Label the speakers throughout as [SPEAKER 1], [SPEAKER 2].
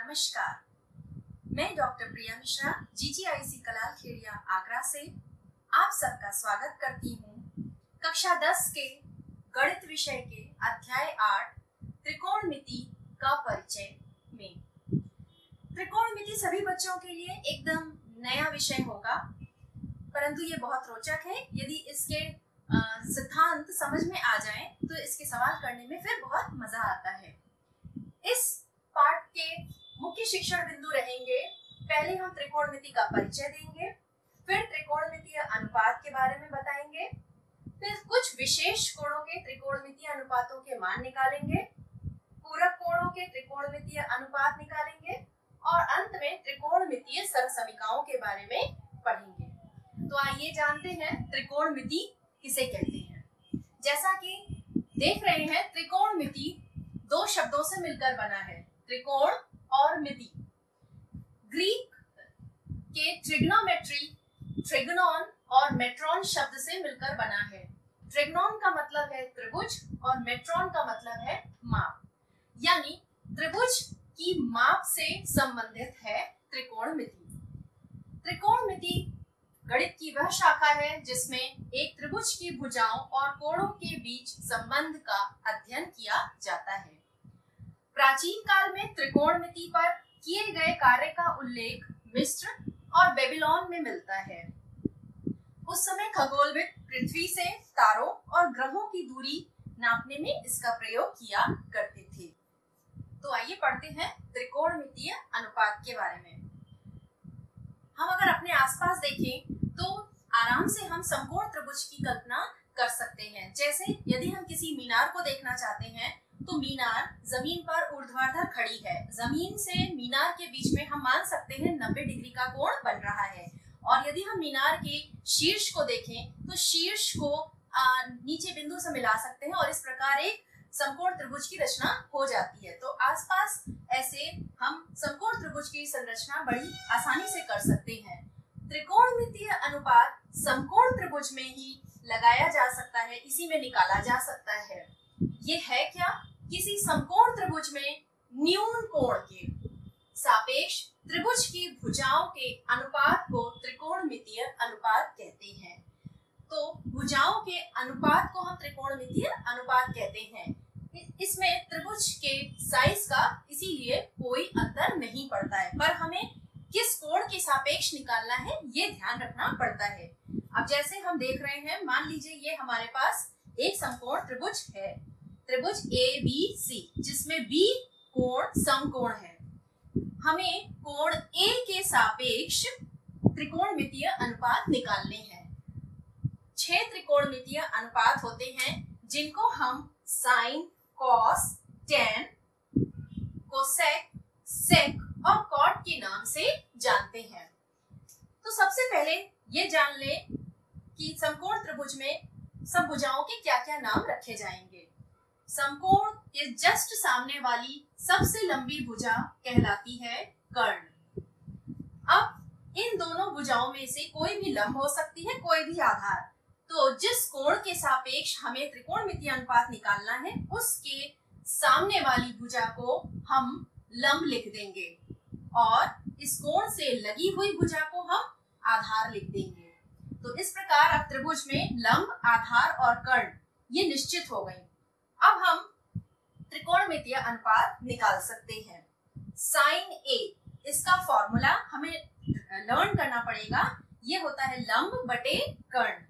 [SPEAKER 1] नमस्कार, मैं doctor Priya Mishra GGIC Kalal Khedia Agra से आप सबका स्वागत करती हूँ कक्षा 10 के गणित विषय के अध्याय 8 त्रिकोणमिति का परिचय में। त्रिकोणमिति सभी बच्चों के लिए एकदम नया विषय होगा, परंतु ये बहुत रोचक है। यदि इसके सिद्धांत समझ में आ जाएं तो इसके सवाल करने में फिर बहुत मजा आता है। इस पाठ के मुख्य शिक्षण बिंदु रहेंगे, पहले हम त्रिकोणमिति का परिचय देंगे, फिर त्रिकोणमितीय अनुपात के बारे में बताएंगे, फिर कुछ विशेष कोणों के त्रिकोणमितीय अनुपातों के मान निकालेंगे, पूरक कोणों के त्रिकोणमितीय अनुपात निकालेंगे और अंत में त्रिकोणमितीय सरसमीकाओं के बारे में पढ़ेंगे। तो आइए जानते हैं त्रिकोणमिति किसे कहते हैं। जैसा कि देख रहे हैं, त्रिकोणमिति दो शब्दों से मिलकर बना है, त्रिकोण और मिति। ग्रीक के ट्रिग्नोमेट्री, ट्रिग्नोन और मेट्रॉन शब्द से मिलकर बना है। ट्रिग्नोन का मतलब है त्रिभुज और मेट्रॉन का मतलब है माप, यानी त्रिभुज की माप से संबंधित है त्रिकोणमिति। त्रिकोणमिति गणित की वह शाखा है जिसमें एक त्रिभुज की भुजाओं और कोणों के बीच संबंध का अध्ययन किया जाता है। प्राचीन काल में त्रिकोणमिति पर किए गए कार्य का उल्लेख मिस्र और बेबीलोन में मिलता है। उस समय खगोलविद पृथ्वी से तारों और ग्रहों की दूरी नापने में इसका प्रयोग किया करते थे। तो आइए पढ़ते हैं त्रिकोणमितीय अनुपात के बारे में। हम अगर अपने आसपास देखें तो आराम से हम समकोण त्रिभुज की कल्पना कर सकते हैं। जैसे यदि हम किसी मीनार को देखना चाहते हैं तो मीनार जमीन पर ऊर्ध्वाधर खड़ी है, जमीन से मीनार के बीच में हम मान सकते हैं 90 डिग्री का कोण बन रहा है। और यदि हम मीनार के शीर्ष को देखें तो शीर्ष को नीचे बिंदु से मिला सकते हैं और इस प्रकार एक समकोण त्रिभुज की रचना हो जाती है। तो आसपास ऐसे हम समकोण त्रिभुज की संरचना बड़ी आसानी से कर सकते हैं। त्रिकोणमितीय अनुपात समकोण त्रिभुज में ही लगाया जा सकता है, इसी में निकाला जा सकता है। ये है क्या? किसी समकोण त्रिभुज में न्यून कोण के सापेक्ष त्रिभुज की भुजाओं के अनुपात को त्रिकोणमितीय अनुपात कहते हैं। तो भुजाओं के अनुपात को हम त्रिकोणमितीय अनुपात कहते हैं। इसमें त्रिभुज के साइज का इसीलिए कोई अंतर नहीं पड़ता है, पर हमें किस कोण के सापेक्ष निकालना है ये ध्यान रखना पड़ता है। अब जैसे हम देख रहे हैं, मान लीजिए ये हमारे पास एक समकोण त्रिभुज है, त्रिभुज ABC, जिसमें B कोण समकोण है। हमें कोण A के सापेक्ष त्रिकोणमितीय अनुपात निकालने हैं। 6 त्रिकोणमितीय अनुपात होते हैं जिनको हम साइन, कॉस, टैन, कोसेक, सेक और कॉट के नाम से जानते हैं। तो सबसे पहले ये जान लें कि समकोण त्रिभुज में सब भुजाओं के क्या क्या नाम रखे जाएंगे। समकोण के जस्ट सामने वाली सबसे लंबी भुजा कहलाती है कर्ण। अब इन दोनों भुजाओं में से कोई भी लंब हो सकती है, कोई भी आधार। तो जिस कोण के सापेक्ष हमें त्रिकोणमितीय अनुपात निकालना है, उसके सामने वाली भुजा को हम लंब लिख देंगे और इस कोण से लगी हुई भुजा को हम आधार लिख देंगे। तो इस प्रकार अब त्रिभुज में लंब, आधार और कर्ण ये निश्चित हो गई। अब हम त्रिकोणमितीय अनुपात निकाल सकते हैं। साइन A, इसका फॉर्मूला हमें लर्न करना पड़ेगा। ये होता है लंब बटे कर्ण।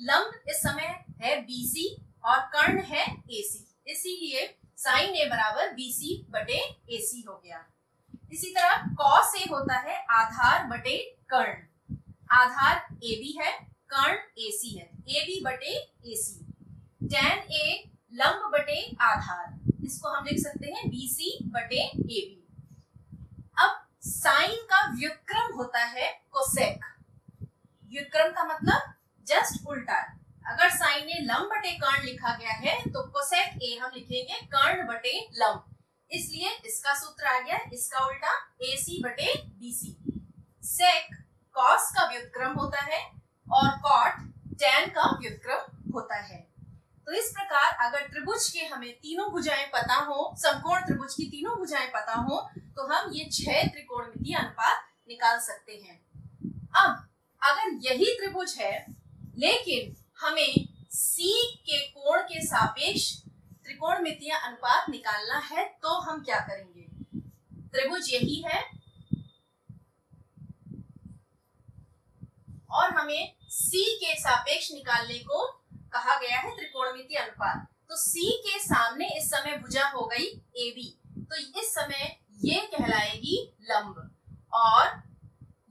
[SPEAKER 1] लंब इस समय है BC और कर्ण है AC, इसीलिए साइन A बराबर BC बटे AC हो गया। इसी तरह कॉस A होता है आधार बटे कर्ण। आधार AB है, कर्ण AC है, AB बटे AC। टैन A लंब बटे आधार, इसको हम लिख सकते हैं BC बटे AB। अब साइन का व्युत्क्रम होता है कोसेक। व्युत्क्रम का मतलब जस्ट उल्टा। अगर साइन A लंब बटे कर्ण लिखा गया है तो कोसेक A हम लिखेंगे कर्ण बटे लंब, इसलिए इसका सूत्र आ गया, इसका उल्टा AC बटे BC। सेक कॉस का व्युत्क्रम होता है और कॉट टैन का व्युत्क्रम होता है। तो इस प्रकार अगर त्रिभुज के हमें तीनों भुजाएं पता हो, समकोण त्रिभुज की तीनों भुजाएं पता हो, तो हम ये 6 त्रिकोणमितीय अनुपात निकाल सकते हैं। अब अगर यही त्रिभुज है लेकिन हमें C के कोण के सापेक्ष त्रिकोणमितीय अनुपात निकालना है तो हम क्या करेंगे? त्रिभुज यही है और हमें C के सापेक्ष निकालने को कहा गया है त्रिकोणमितीय अनुपात। तो C के सामने इस समय भुजा हो गई AB, तो इस समय ये कहलाएगी लंब और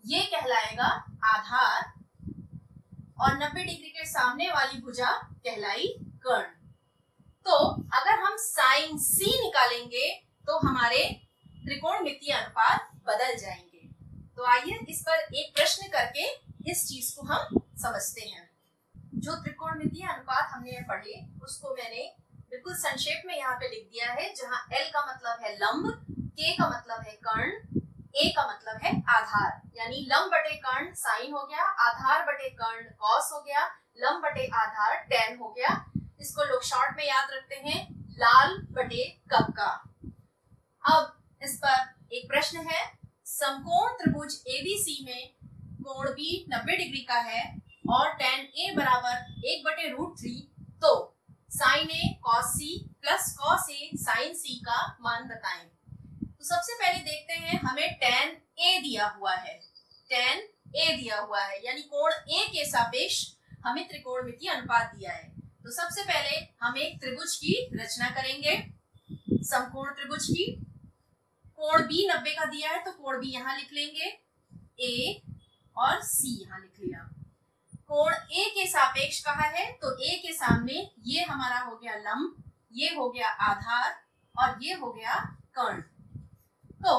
[SPEAKER 1] ये कहलाएगा आधार और 90 डिग्री के सामने वाली भुजा कहलाई कर्ण। तो अगर हम साइन C निकालेंगे तो हमारे त्रिकोणमितीय अनुपात बदल जाएंगे। तो आइए इस पर एक प्रश्न करके इस चीज को हम समझते हैं। जो त्रिकोणमितीय अनुपात हमने पढ़े उसको मैंने बिल्कुल संक्षेप में यहाँ पे लिख दिया है, जहाँ L का मतलब है लंब, K का मतलब है कर्ण, A का मतलब है आधार। यानी लंब बटे कर्ण साइन हो गया, आधार बटे कर्ण कॉस हो गया, लंब बटे आधार टेन हो गया। इसको लोग शॉर्ट में याद रखते हैं लाल बटे कक्का। अब इस पर एक प्रश्न है, समकोण त्रिभुज ABC में कोण B 90 डिग्री का है और tan A बराबर 1/√3, तो sin A cos C plus cos A sin C का मान बताएं। तो सबसे पहले देखते हैं, हमें tan A दिया हुआ है, tan A दिया हुआ है यानी कोण A के सापेक्ष हमें त्रिकोणमितीय अनुपात दिया है। तो सबसे पहले हम एक त्रिभुज की रचना करेंगे, समकोण त्रिभुज की। कोण B 90 का दिया है तो कोण B यहाँ लिख लेंगे, A और C यहाँ लिख लिया। कोण A के सापेक्ष कहा है तो A के सामने ये हमारा हो गया लंब, ये हो गया आधार और ये हो गया कर्ण। तो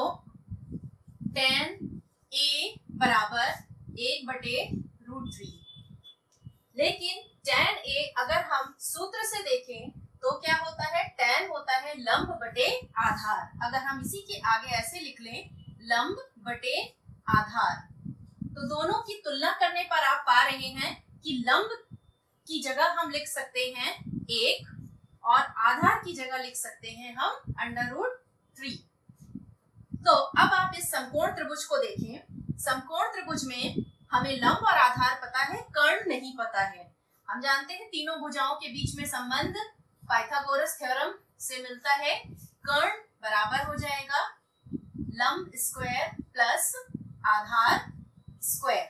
[SPEAKER 1] tan A बराबर 1/√3। लेकिन tan A अगर हम सूत्र से देखें तो क्या होता है, tan होता है लंब बटे आधार। अगर हम इसी के आगे ऐसे लिख लें लंब बटे आधार, तो दोनों की तुलना करने पर आप पा रहे हैं कि लंब की जगह हम लिख सकते हैं 1 और आधार की जगह लिख सकते हैं हम √3। तो अब आप इस समकोण त्रिभुज को देखें। समकोण त्रिभुज में हमें लंब और आधार पता है, कर्ण नहीं पता है। हम जानते हैं तीनों भुजाओं के बीच में संबंध पाइथागोरस थ्योरम से मिलता है, कर्ण बराबर हो जाएगा लंब स्क्वायर प्लस आधार स्क्वायर।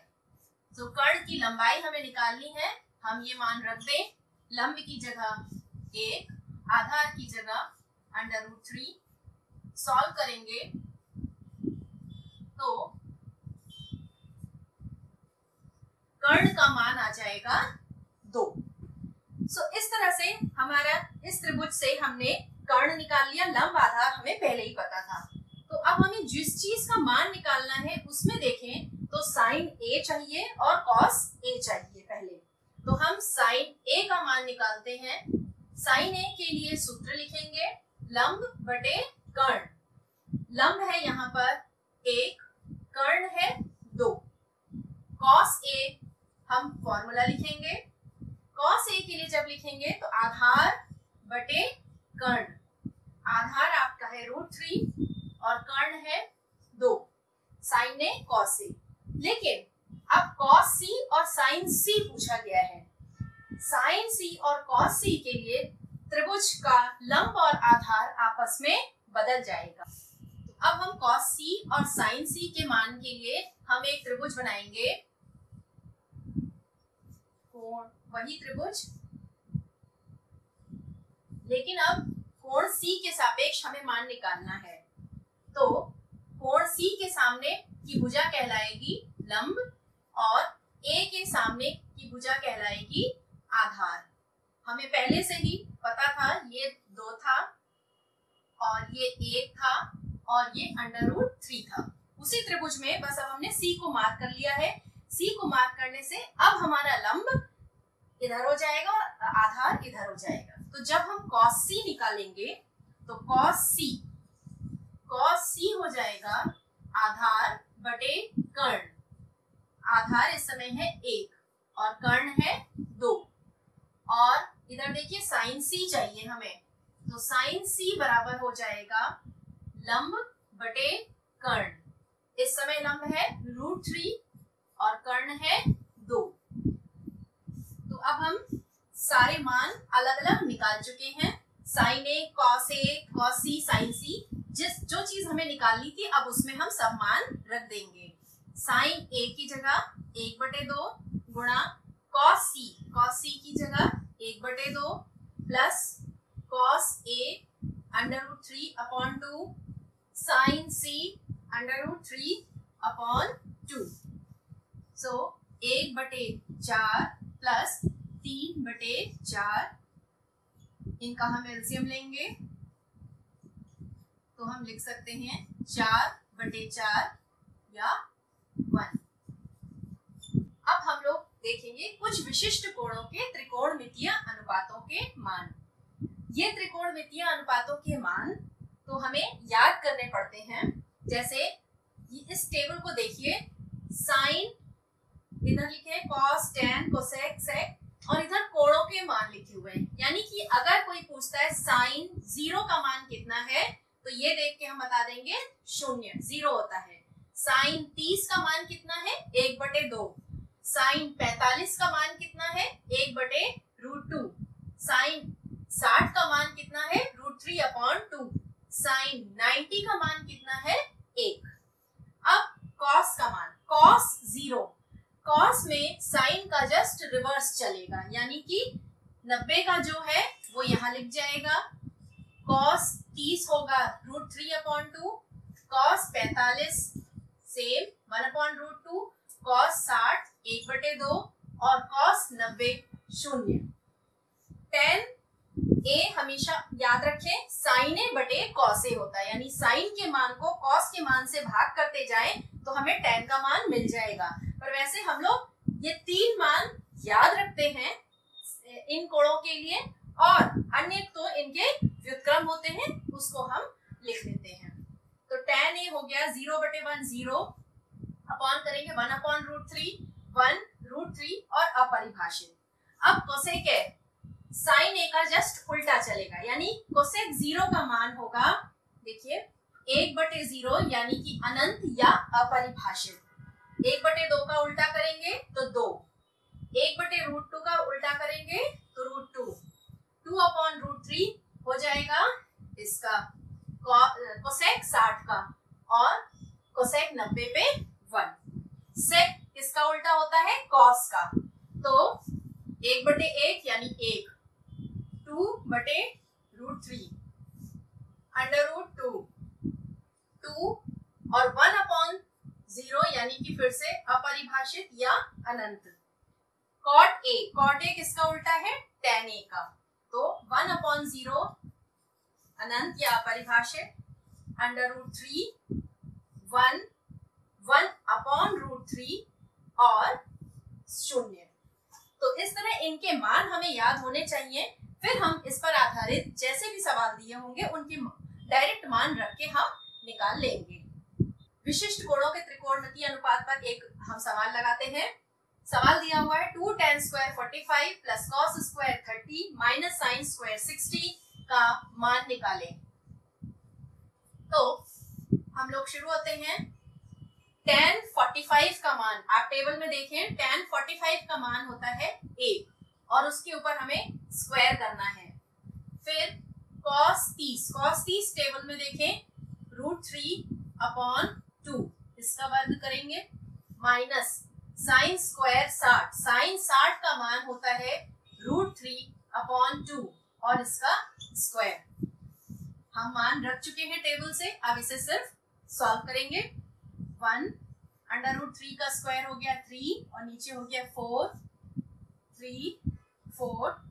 [SPEAKER 1] तो कर्ण की लंबाई हमें निकालनी है, हम ये मान रख दें, लंब की जगह 1, आधार की जगह √3। सॉल्व करेंगे तो कर्ण का मान आ जाएगा 2। इस तरह से हमारा इस त्रिभुज से हमने कर्ण निकाल लिया, लंब आधार हमें पहले ही पता था। तो अब हमें जिस चीज का मान निकालना है उसमें देखें तो साइन A चाहिए और कॉस A चाहिए। पहले तो हम साइन A का मान निकालते हैं। साइन A के लिए सूत्र लिखेंगे लंब बटे कर्ण। लंब है यहाँ पर 1, कर्ण है 2। कॉस A हम फॉर्मूला लिखेंगे, कॉस A के लिए जब लिखेंगे तो आधार बटे कर्ण। आधार आपका है √3 और कर्ण है 2, साइन A कॉस A। लेकिन अब कॉस C और साइन C पूछा गया है। साइन C और कॉस C के लिए त्रिभुज का लंब और आधार आपस में बदल जाएगा। तो अब हम कॉस C और साइन C के मान के लिए हम एक त्रिभुज बनाएंगे, कोण वही त्रिभुज, लेकिन अब कोण C के सापेक्ष हमें मान निकालना है। तो कोण C के सामने की भुजा कहलाएगी लंब और A के सामने की भुजा कहलाएगी आधार। हमें पहले से ही पता था ये 2 था और ये 1 था और ये √3 था। उसी त्रिभुज में बस अब हमने C को मार्क कर लिया है। C को मार्क करने से अब हमारा लंब इधर हो जाएगा और आधार इधर हो जाएगा। तो जब हम cos C निकालेंगे तो cos C हो जाएगा आधार बटे कर्ण। आधार इस समय है 1 और कर्ण है 2 और इधर देखिए साइन C चाहिए हमें, तो साइन C बराबर हो जाएगा लंब बटे कर्ण। इस समय लंब है √3 और कर्ण है 2। तो अब हम सारे मान अलग अलग निकाल चुके हैं। साइन ए, कॉस सी, साइन सी, जो चीज हमें निकालनी थी अब उसमें हम सब मान रख देंगे। साइन ए की जगह 1/2 गुणा कॉस सी की जगह 1/2 plus cos A √3/2 sign C √3/2। So 1/4 plus 3/4, इनका हम एलसीएम लेंगे तो हम लिख सकते हैं 4/4 या 1। अब हम लोग देखेंगे कुछ विशिष्ट कोणों के त्रिकोणमितीय अनुपातों के मान। ये त्रिकोणमितीय अनुपातों के मान तो हमें याद करने पड़ते हैं। जैसे इस टेबल को देखिए, साइन इधर लिखे, कॉस, टैन, कोसेक, सेक, और इधर कोणों के मान लिखे हुए हैं। यानी कि अगर कोई पूछता है साइन 0 का मान कितना है तो ये देख के हम बता देंगे 0, 0 होता है। साइन 30 का मान कितना है 1/2। साइन 45 का मान कितना है 1/√2। साइन 60 का मान कितना है √3/2। साइन 90 का मान कितना है 1। अब कॉस का मान, कॉस 0, कॉस में साइन का जस्ट रिवर्स चलेगा, यानी कि 90 का जो है वो यहाँ लिख जाएगा। कॉस 30 होगा √3/2, कॉस 45 सेम 1/√2, कॉस 60 1/2 और कॉस 90 0। टेन ए हमेशा याद रखें साइन ए बटे कॉस ए होता है, यानी साइन के मान को कॉस के मान से भाग करते जाएं तो हमें टेन का मान मिल जाएगा। पर वैसे हम लोग ये 3 मान याद रखते हैं इन कोणों के लिए, और अन्य तो इनके व्युत्क्रम होते हैं उसको हम लिख लेते हैं। तो tan a हो गया 0/1, 0 अपॉन करेंगे 1/√3, 1√3 और अपरिभाषित। अब कोसेक है, साइन ए का जस्ट उल्टा चलेगा, यानी कोसेक 0 का मान होगा, देखिए 1/0 यानी कि अनंत या अपरिभाषित। 1/2 का उल्टा करेंगे तो 2, 1/√2 का उल्टा करेंगे तो √2, 2/√3 हो जाएगा इसका कोसेक 60 का, और कोसेक 90 पे 1। सेक किसका उल्टा होता है कॉस का, तो 1/1 यानी 1, 2/√3 √2, 2 और 1/0 यानी कि फिर से अपरिभाषित या अनंत। कॉट ए किसका उल्टा है tan a का, तो 1/0 अनंत या अपरिभाषित, √3, 1/√3 और 0। तो इस तरह इनके मान हमें याद होने चाहिए। फिर हम इस पर आधारित जैसे भी सवाल दिए होंगे उनके डायरेक्ट मान रख के हम निकाल लेंगे। विशिष्ट कोणों के त्रिकोणमितीय अनुपात पर एक हम सवाल लगाते हैं। सवाल दिया हुआ है 2 tan square 45 plus cos square 30 minus sin square 60 का मान निकालें। तो हम लोग शुरू होते हैं। tan 45 का मान आप टेबल में देखें, tan 45 का मान होता है 1 और उसके ऊपर हमें स्क्वायर करना है। फिर cos 30 टेबल में देखें √3/2 इसका वर्ग करेंगे, माइनस sin स्क्वायर 60 का मान होता है √3/2 और इसका स्क्वायर। हम मान रख चुके हैं टेबल से, अब इसे सिर्फ सॉल्व करेंगे। 1/√3 का स्क्वायर हो गया 3 और नीचे हो गया 4, 3, 4।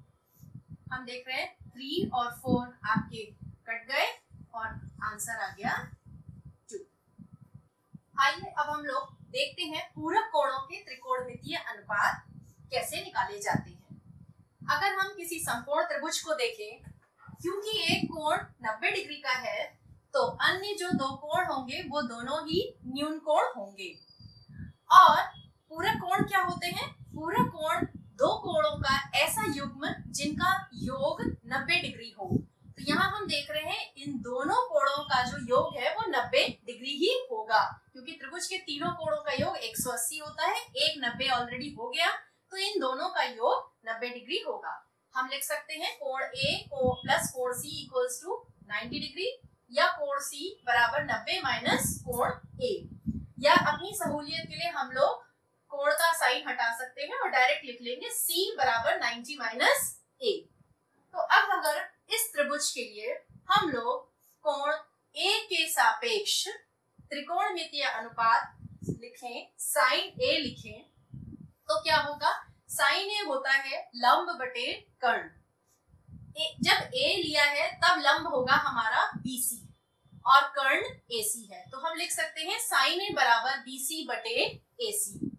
[SPEAKER 1] हम देख रहे हैं 3 और 4 आपके कट गए और आंसर आ गया 2। आइए अब हम लोग देखते हैं पूरक कोणों के त्रिकोणमितीय अनुपात कैसे निकाले जाते हैं। अगर हम किसी समकोण त्रिभुज को देखें, क्योंकि एक कोण 90 डिग्री का है तो अन्य जो 2 कोण होंगे वो दोनों ही न्यून कोण होंगे। और पूरक कोण क्या होते हैं? पूरक कोण 2 कोणों का ऐसा युग्म जिनका योग 90 डिग्री हो। तो यहाँ हम देख रहे हैं इन दोनों कोणों का जो योग है वो 90 त्रिभुज के तीनों कोणों का योग 180 होता है, एक 90 ऑलरेडी हो गया, तो इन दोनों का योग 90 डिग्री होगा। हम लिख सकते हैं कोण ए को प्लस कोण सी इक्वल्स टू 90 डिग्री, या कोण सी बराबर 90 माइनस कोण ए, या अपनी सहूलियत के लिए हम लोग कोण का साइन हटा सकते हैं और डायरेक्ट लिख लेंगे सी बराबर 90 माइनस ए। तो अब अगर इस त्रिभुज के लिए हम लोग कोण ए के सापेक्ष त्रिकोणमितीय अनुपात लिखें, साइन ए लिखें, तो क्या होगा? साइन ए होता है लंब बटे कर्ण। जब ए लिया है तब लंब होगा हमारा बीसी और कर्ण एसी है, तो हम लिख सकते हैं साइन ए बराबर बीसी बटे एसी।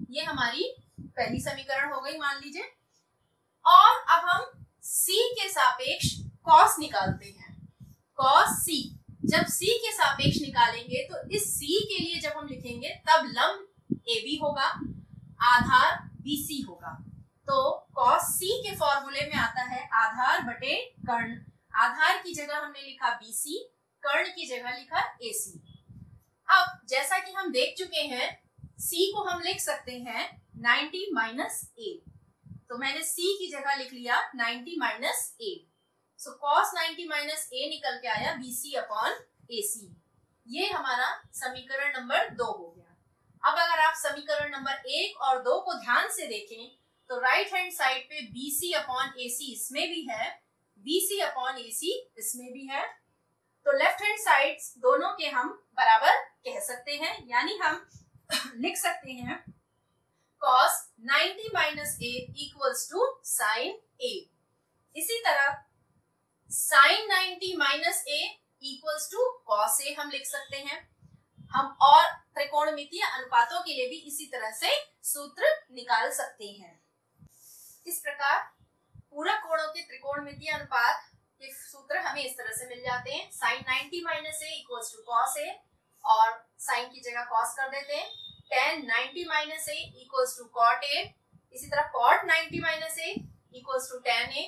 [SPEAKER 1] ये हमारी पहली समीकरण हो गई मान लीजिए। और अब हम सी के सापेक्ष कॉस निकालते हैं। कॉस सी, जब सी के सापेक्ष निकालेंगे तो इस सी के लिए जब हम लिखेंगे तब लंब ए बी होगा, आधार बीसी होगा। तो कॉस सी के फॉर्मूले में आता है आधार बटे कर्ण। आधार की जगह हमने लिखा बीसी, कर्ण की जगह लिखा एसी। अब जैसा कि हम देख चुके हैं, सी को हम लिख सकते हैं 90 माइनस ए, तो मैंने सी की जगह लिख लिया 90 माइनस ए। सो कॉस 90 माइनस ए निकल के आया बीसी अपॉन एसी। ये हमारा समीकरण नंबर 2 हो गया। अब अगर आप समीकरण नंबर 1 और 2 को ध्यान से देखें तो राइट हैंड साइड पे बीसी अपॉन एसी इसमें भी है, बीसी अपॉन एसी इसमें भी है, तो लेफ्ट हैंड साइड्स दोनों के हम बराबर कह सकते हैं, यानी हम लिख सकते हैं cos 90 minus A equals to sine A. इसी तरह sine 90 minus A equals to cos A हम लिख सकते हैं। हम और त्रिकोणमितीय अनुपातों के लिए भी इसी तरह से सूत्र निकाल सकते हैं। इस प्रकार पूरक कोणों के त्रिकोणमितीय अनुपात के सूत्र हमें इस तरह से मिल जाते हैं। Sine 90 minus A equals to cos A, और साइन की जगह कॉस कर देते हैं। tan 90 minus A equals to cot A, इसी तरह cot 90 minus A equals to tan A,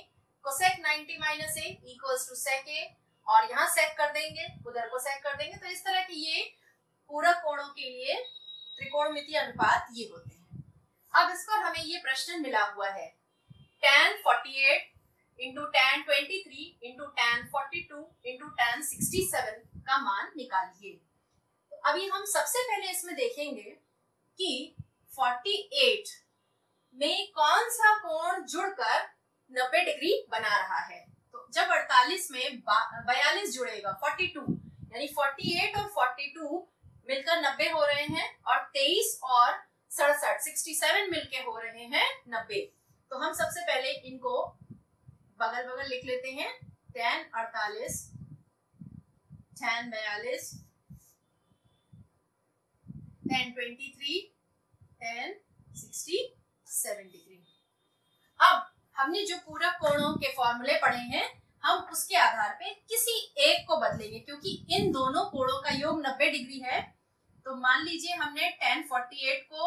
[SPEAKER 1] cosec 90 minus A equals to sec A, और यहाँ सेक कर देंगे, उधर को सेक कर देंगे। तो इस तरह की ये पूरक कोणों के लिए त्रिकोणमितीय अनुपात ये होते हैं। अब इस पर हमें ये प्रश्न मिला हुआ है, tan 48 into tan 23 into tan 42 into tan 67 का मान निकालिए। तो अभी हम सबसे पहले इसमें देखेंगे कि 48 में कौन सा कोण जुड़कर 90 डिग्री बना रहा है। तो जब 48 में 42 जुड़ेगा 42, यानी 48 और 42 मिलकर 90 हो रहे हैं, और 23 और 67 मिलके हो रहे हैं 90। तो हम सबसे पहले इनको बगल बगल लिख लेते हैं। tan 48, tan 42, tan 23, tan 67 degree. अब हमने जो पूरक कोणों के फॉर्मूले पढ़े हैं, हम उसके आधार पे किसी एक को बदलेंगे, क्योंकि इन दोनों कोणों का योग 90 डिग्री है। तो मान लीजिए हमने tan 48 को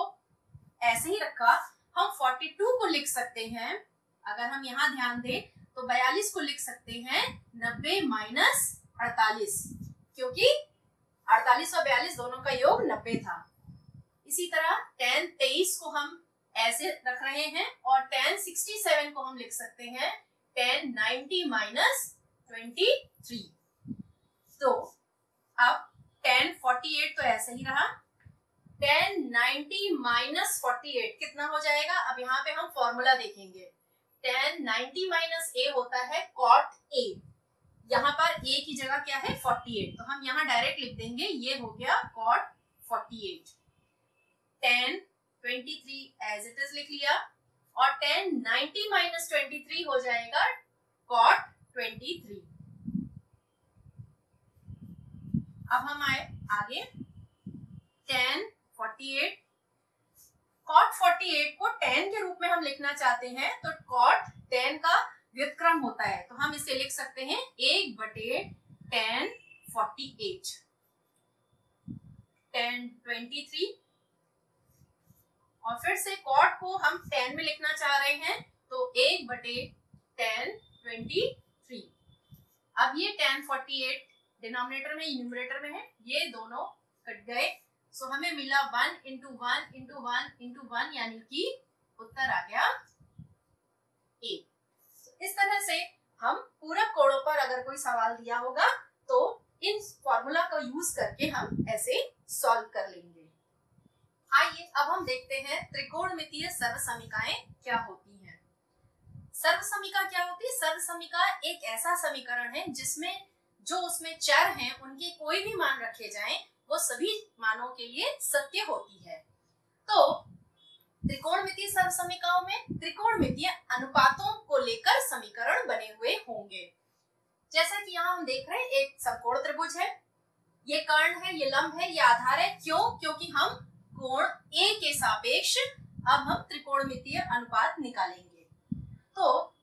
[SPEAKER 1] ऐसे ही रखा, हम 42 को लिख सकते हैं। अगर हम यहाँ ध्यान दें तो 42 को लिख सकते हैं 90 माइनस 48, क्योंकि 48 और 42 दोनों का योग 90 था। इसी तरह tan 23 को हम ऐसे रख रहे हैं, और tan 67 को हम लिख सकते हैं tan 90 माइनस 23। तो अब tan 48 तो ऐसे ही रहा, tan 90 माइनस 48 कितना हो जाएगा? अब यहाँ पे हम फॉर्मूला देखेंगे। tan 90 माइनस a होता है cot a, यहाँ पर a की जगह क्या है 48, तो हम यहाँ डायरेक्ट लिख देंगे, ये हो गया cot 48। tan 23 as it is लिख लिया, और tan 90 माइनस 23 हो जाएगा cot 23। अब हम आए आगे, tan 48, cot 48 को tan के रूप में हम लिखना चाहते हैं, तो cot tan का व्युत्क्रम होता है, तो हम इसे लिख सकते हैं 1 बटे tan 48, tan 23, और फिर से cot को हम tan में लिखना चाह रहे हैं, तो 1 बटे tan 23। अब ये tan 48 डिनोमिनेटर में न्यूमरेटर में है, ये दोनों कट गए, सो हमें मिला 1 इंटू 1 इंटू 1 इंटू 1, यानी कि उत्तर आ गया ए। इस तरह से हम पूरक कोणों पर अगर कोई सवाल दिया होगा तो इन फॉर्मूला का यूज करके हम ऐसे सॉल्व कर लेंगे। आइए अब हम देखते हैं त्रिकोणमितीय सर्वसमीकाएं क्या होती हैं। सर्वसमीका क्या होती है? सर्वसमीका एक ऐसा समीकरण है जिसमें जो उसमें चर हैं उनके कोई भी मान रखे जाएं वो सभी मानों के लिए सत्य होती है। तो त्रिकोणमितीय सर्वसमीकाओं में त्रिकोणमितीय अनुपातों को लेकर समीकरण बने हुए होंगे। जैसा कि यहाँ हम देख रहे हैं, एक समकोण त्रिभुज है, ये कर्ण है, ये लंब है, ये आधार है। क्यों? क्योंकि हम कोण ए के सापेक्ष अब हम त्रिकोणमितीय अनुपात निकालेंगे। तो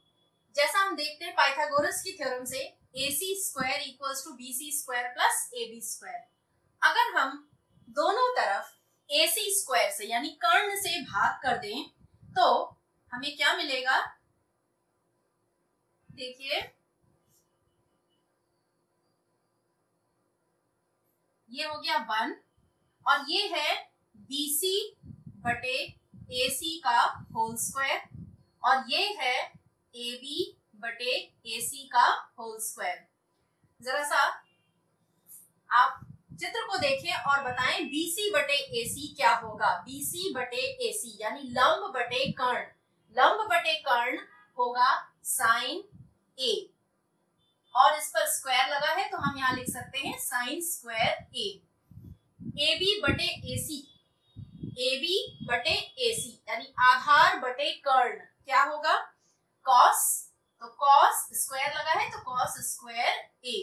[SPEAKER 1] जैसा हम देखते हैं पाइथागोरस की थ्योरम से AC square equals to BC square plus AB square. अगर हम दोनों तरफ AC स्क्वायर से यानी कर्ण से भाग कर दें तो हमें क्या मिलेगा? देखिए, ये हो गया 1 और ये है BC बटे AC का होल स्क्वायर और ये है AB बटे AC का होल स्क्वायर। जरा सा आप चित्र को देखें और बताएं BC बटे AC क्या होगा। BC बटे AC यानी लंब बटे कर्ण, लंब बटे कर्ण होगा साइन A और इस पर स्क्वायर लगा है तो हम यहाँ लिख सकते हैं साइन स्क्वायर A। AB बटे AC, AB बटे AC यानी आधार बटे कर्ण क्या होगा? कॉस, तो कॉस स्क्वायर लगा है तो कॉस स्क्वायर A।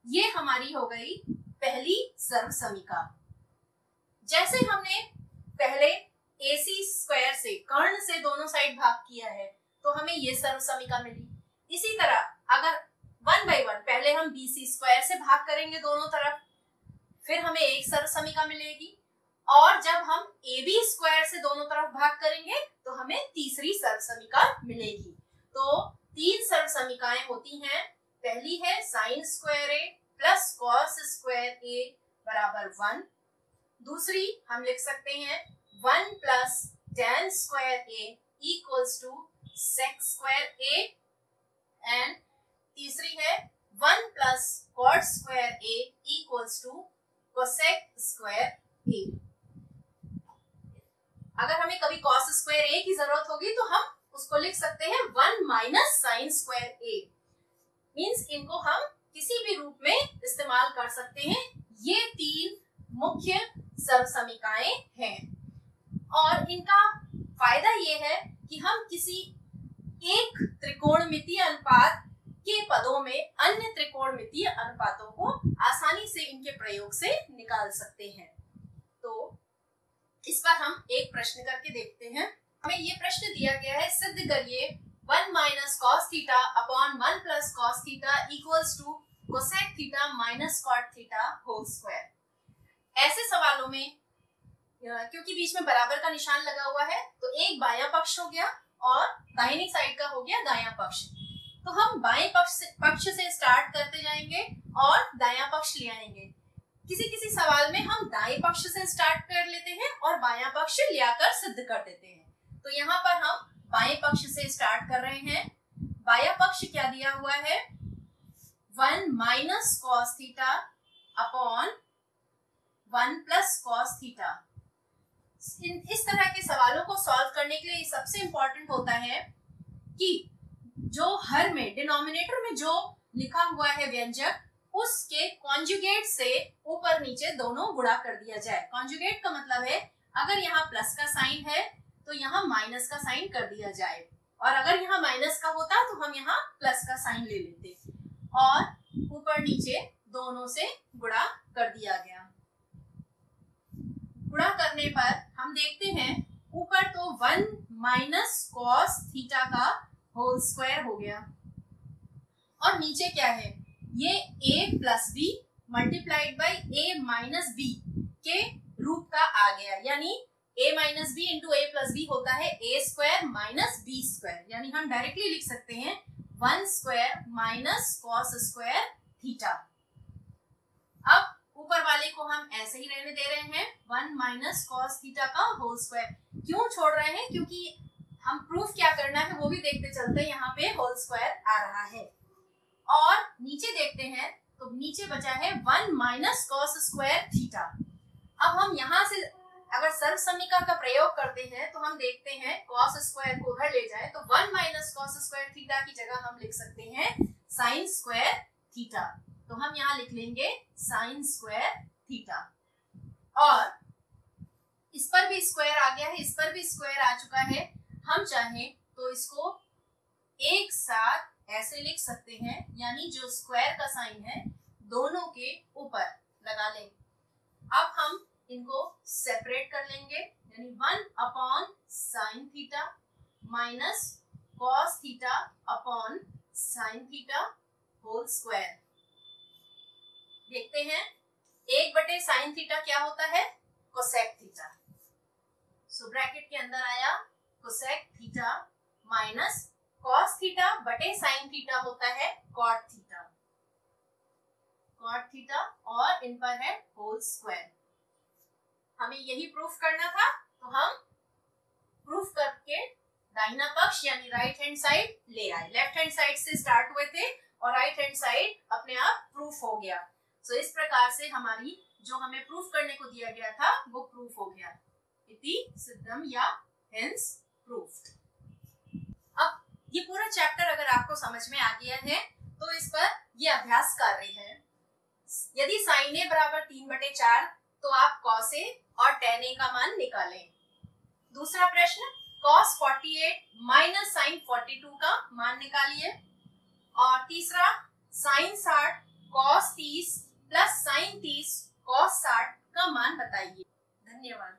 [SPEAKER 1] ये हमारी हो गई पहली सर्वसमीका। जैसे हमने पहले AC स्क्वायर से कर्ण से दोनों साइड भाग किया है तो हमें ये सर्वसमीका मिली। इसी तरह अगर 1 बाई 1 पहले हम BC स्क्वायर से भाग करेंगे दोनों तरफ, फिर हमें एक सर्वसमीका मिलेगी और जब हम AB स्क्वायर से दोनों तरफ भाग करेंगे तो हमें तीसरी सर्वसमीका मिलेगी। तो तीन सर्वसमीकाएं होती हैं। पहली है sine square A plus cos square A बराबर 1। दूसरी हम लिख सकते हैं 1 plus tan square A equals to sec square A and तीसरी है 1 plus cot square A equals to cosec square A। अगर हमें कभी cos स्क्वायर A की जरूरत होगी तो हम उसको लिख सकते हैं 1 minus sign square A। Means इनको हम किसी भी रूप में इस्तेमाल कर सकते हैं। ये तीन मुख्य सर्वसमीकाएं हैं और इनका फायदा ये है कि हम किसी एक त्रिकोणमितीय अनुपात के पदों में अन्य त्रिकोणमितीय अनुपातों को आसानी से इनके प्रयोग से निकाल सकते हैं। तो इस पर हम एक प्रश्न करके देखते हैं। हमें ये प्रश्न दिया गया है, सिद्ध करिए 1 minus cos theta upon 1 plus cos theta equals to cosec theta minus cot theta whole square. ऐसे सवालों में क्योंकि बीच में बराबर का निशान लगा हुआ है तो एक बायां पक्ष हो गया और दाहिनी साइड का हो गया दायां पक्ष। तो हम बाएं पक्ष से स्टार्ट करते जाएंगे और दायां पक्ष ले आएंगे। किसी किसी सवाल में हम दाएं पक्ष से स्टार्ट कर लेते हैं और बायां पक्ष ले आकर सिद्ध कर देते हैं। तो यहाँ पर हम बाएं पक्ष से स्टार्ट कर रहे हैं। बायां पक्ष क्या दिया हुआ है? 1 minus cos theta upon 1 plus cos theta. इस तरह के सवालों को सॉल्व करने के लिए सबसे इंपॉर्टेंट होता है कि जो हर में डिनोमिनेटर में जो लिखा हुआ है व्यंजक उसके कॉन्जुगेट से ऊपर नीचे दोनों गुणा कर दिया जाए। कॉन्जुगेट का मतलब है अगर यहाँ प्लस का साइन है तो यहाँ माइनस का साइन कर दिया जाए और अगर यहाँ माइनस का होता तो हम यहाँ प्लस का साइन ले लेते और ऊपर नीचे दोनों से गुणा कर दिया गया। गुणा करने पर हम देखते हैं ऊपर तो 1 माइनस कॉस थीटा का होल स्क्वायर हो गया और नीचे क्या है? ये a plus B multiplied by a minus B के रूप का आ गया, यानी a minus B into a plus B होता है a square minus b square. यानी हम डायरेक्टली लिख सकते हैं 1 square minus cos square theta. अब ऊपर ऊपर वाले को हम ऐसे ही रहने दे रहे हैं 1 माइनस कॉस थीटा का होल स्क्वायर। क्यों छोड़ रहे हैं? क्योंकि हम प्रूफ क्या करना है वो भी देखते चलते हैं। यहाँ पे होल स्क्वायर आ रहा है और नीचे देखते हैं तो नीचे बचा है 1 माइनस कॉस स्क्वायर थीटा। अब हम यहाँ से अगर सर्व समीकरण का प्रयोग करते हैं तो हम देखते हैं कॉस स्क्वायर को उधर ले जाए तो 1 माइनस कॉस स्क्वायर थीटा की जगह हम लिख सकते हैं साइन स्क्वायर थीटा। तो हम यहाँ लिख लेंगे साइन स्क्वायर थीटा और इस पर भी स्क्वायर आ गया है, इस पर भी स्क्वायर आ चुका है। हम चाहें तो इसको एक साथ ऐसे लिख सकते हैं, यानी जो स्क्वायर का साइन है दोनों के ऊपर लगा लें। अब हम इनको सेपरेट कर लेंगे, यानी 1 upon sine theta minus cos theta upon sine theta whole square. देखते हैं 1/साइन थीटा क्या होता है? Cosec theta. सो ब्रैकेट के अंदर आया cosec theta minus cos theta बटे साइन थीटा होता है कॉट थीटा। कॉट थीटा और इन पर है होल स्क्वायर। हमें यही प्रूफ करना था तो हम प्रूफ करके दाहिना पक्ष यानी राइट हैंड साइड ले आए। लेफ्ट हैंड साइड से स्टार्ट हुए थे और राइट हैंड साइड अपने आप प्रूफ हो गया। सो इस प्रकार से हमारी जो हमें प्रूफ करने को दिया गया था वो प्रूफ हो गया। इति सिद्धम या हेंस प्रूफ्ड। अब ये पूरा चैप्टर अगर आपको समझ में आ गया है तो इस पर ये अभ्यास कार्य है। यदि sin a बराबर 3/4 तो आप cos a और tan a का मान निकालें। दूसरा प्रश्न cos 48 माइनस sin 42 का मान निकालिए। और तीसरा sin 60 cos 30 plus sin 30 cos 60 का मान बताइए। धन्यवाद।